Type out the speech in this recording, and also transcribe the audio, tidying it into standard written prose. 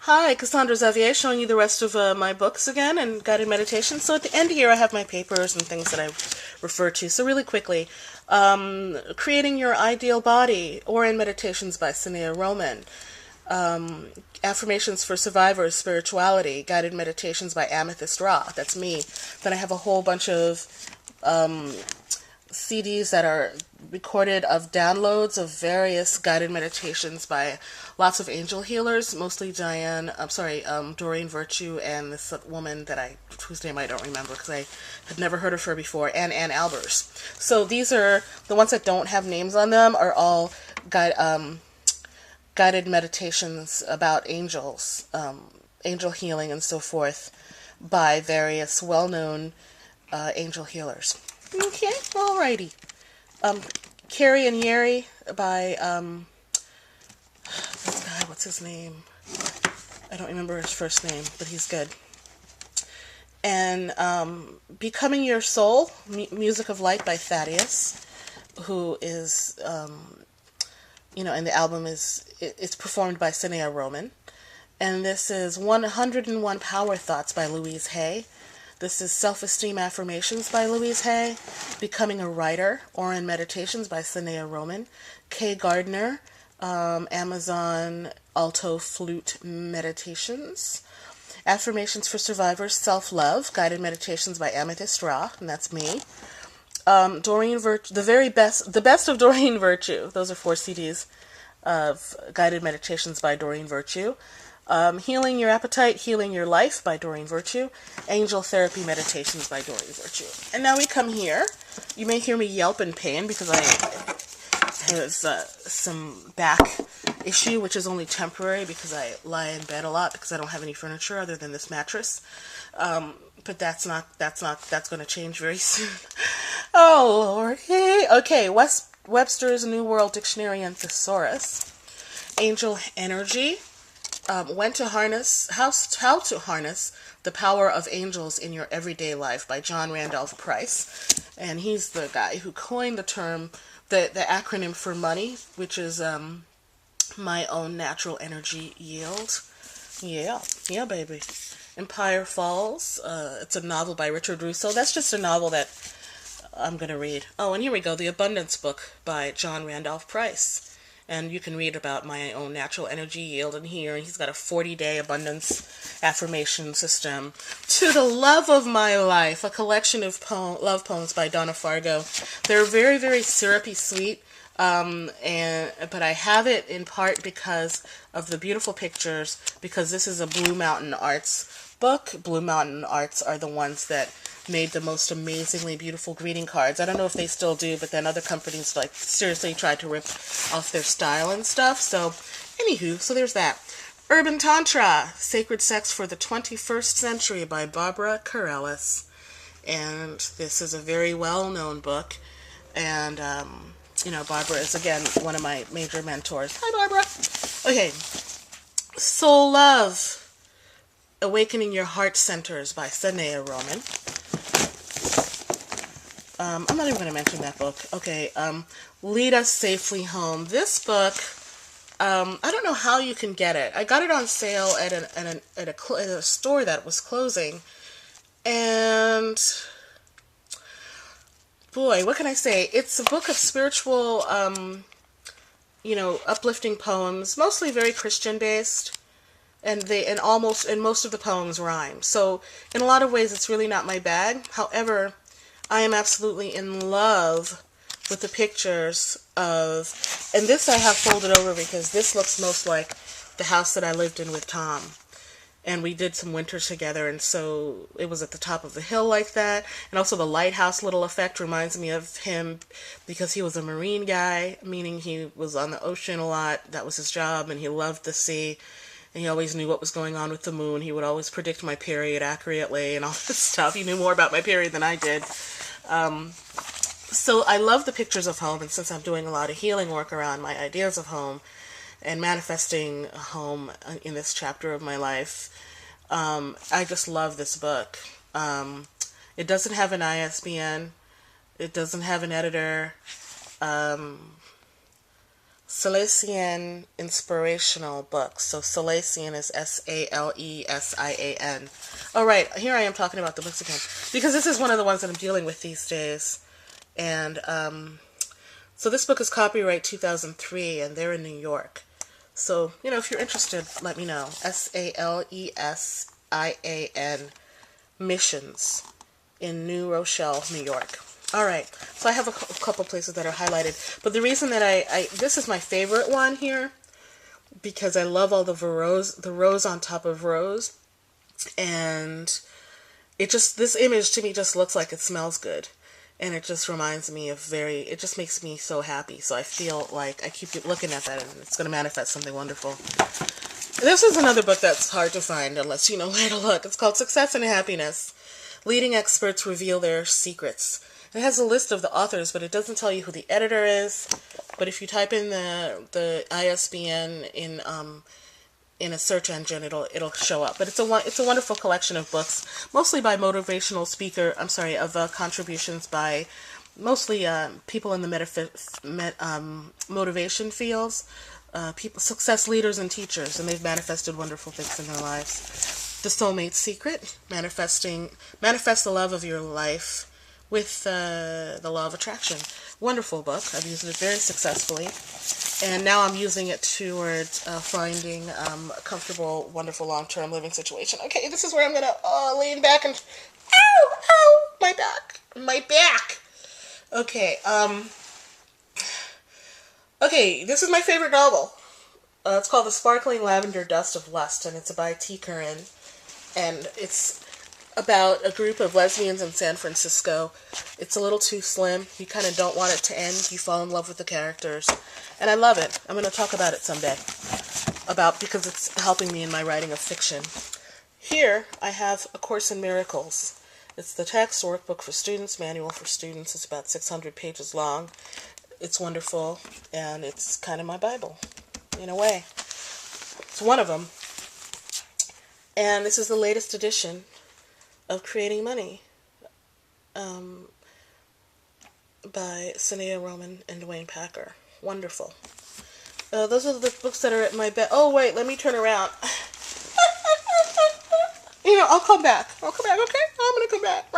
Hi, Cassendre Xavier, showing you the rest of my books again and guided meditation. So at the end here, I have my papers and things that I refer to. So really quickly, Creating Your Ideal Body, or in Meditations by Sinea Roman. Affirmations for Survivors, Spirituality, guided meditations by Amethyste. That's me. Then I have a whole bunch of CDs that are recorded of downloads of various guided meditations by lots of angel healers, mostly Doreen Virtue, and this woman whose name I don't remember because I had never heard of her before, and Ann Albers. So these are the ones that don't have names on them, are all guided meditations about angels, angel healing and so forth, by various well-known angel healers. Okay, alrighty. Carrie and Yeri by this guy, what's his name? I don't remember his first name, but he's good. And Becoming Your Soul, Music of Light by Thaddeus, who is, and the album it's performed by Sinea Roman. And this is 101 Power Thoughts by Louise Hay. This is Self-Esteem Affirmations by Louise Hay, Becoming a Writer, or in Meditations by Sinea Roman, Kay Gardner, Amazon Alto Flute Meditations, Affirmations for Survivors, Self-Love, Guided Meditations by Amethyste, and that's me. Doreen Virtue, the best of Doreen Virtue. Those are 4 CDs of guided meditations by Doreen Virtue. Healing Your Appetite, Healing Your Life by Doreen Virtue. Angel Therapy Meditations by Doreen Virtue. And now we come here. You may hear me yelp in pain because I have some back issue, which is only temporary because I lie in bed a lot because I don't have any furniture other than this mattress. But that's going to change very soon. Oh, Lord. Hey. Okay, Webster's New World Dictionary and Thesaurus. Angel Energy. How to harness the power of angels in your everyday life by John Randolph Price. And he's the guy who coined the term, the acronym for money, which is my own natural energy yield. Yeah, baby. Empire Falls. It's a novel by Richard Russo. That's just a novel that I'm going to read. Oh, and here we go. The Abundance Book by John Randolph Price. And you can read about my own natural energy yield in here. He's got a 40-day abundance affirmation system. To the Love of My Life, a collection of love poems by Donna Fargo. They're very, very syrupy sweet. But I have it in part because of the beautiful pictures, because this is a Blue Mountain Arts book. Blue Mountain Arts are the ones that made the most amazingly beautiful greeting cards. I don't know if they still do, but then other companies seriously tried to rip off their style and stuff. So, anywho, so there's that. Urban Tantra, Sacred Sex for the 21st Century by Barbara Carellis. And this is a very well-known book. And, Barbara is, again, one of my major mentors. Hi, Barbara. Okay. Soul Love, Awakening Your Heart Centers by Sinea Roman. I'm not even going to mention that book. Okay, Lead Us Safely Home. This book, I don't know how you can get it. I got it on sale at a store that was closing. And, boy, what can I say? It's a book of spiritual, uplifting poems, mostly very Christian-based. And most of the poems rhyme. So, in a lot of ways, it's really not my bag. However, I am absolutely in love with the pictures of, and this I have folded over because this looks most like the house that I lived in with Tom. And we did some winters together, and so it was at the top of the hill like that. And also the lighthouse little effect reminds me of him because he was a marine guy, meaning he was on the ocean a lot. That was his job, and he loved the sea. And he always knew what was going on with the moon. He would always predict my period accurately and all this stuff. He knew more about my period than I did. So I love the pictures of home, and since I'm doing a lot of healing work around my ideas of home and manifesting a home in this chapter of my life, I just love this book. It doesn't have an ISBN. It doesn't have an editor. Salesian inspirational books. So Salesian is Salesian. All right, here I am talking about the books again because this is one of the ones that I'm dealing with these days. And so this book is copyright 2003, and they're in New York. So, if you're interested, let me know. Salesian Missions in New Rochelle, New York. All right, so I have a couple places that are highlighted. But the reason that this is my favorite one here, because I love all the rows on top of rows. And this image to me just looks like it smells good. And it just reminds me of it just makes me so happy. So I feel like I keep looking at that and it's going to manifest something wonderful. This is another book that's hard to find unless you know where to look. It's called Success and Happiness. Leading Experts Reveal Their Secrets. It has a list of the authors, but it doesn't tell you who the editor is. But if you type in the ISBN in a search engine, it'll show up. But it's a wonderful collection of books, mostly by motivational contributions by mostly people in the motivation fields, success leaders and teachers, and they've manifested wonderful things in their lives. The Soulmate Secret, manifest the love of your life with the law of attraction. Wonderful book. I've used it very successfully. And now I'm using it towards finding a comfortable, wonderful, long-term living situation. Okay, this is where I'm going to lean back and... Ow! My back! My back! Okay, okay, this is my favorite novel. It's called The Sparkling Lavender Dust of Lust, and it's by T. Curran. And it's about a group of lesbians in San Francisco. It's a little too slim. You kind of don't want it to end. You fall in love with the characters. And I love it. I'm going to talk about it someday. Because it's helping me in my writing of fiction. Here, I have A Course in Miracles. It's the text workbook for students, manual for students. It's about 600 pages long. It's wonderful. And it's kind of my Bible, in a way. It's one of them. And this is the latest edition of Creating Money by Cynthia Roman and Dwayne Packer. Wonderful. Those are the books that are at my bed. Oh, wait, let me turn around. I'll come back. Okay? I'm going to come back.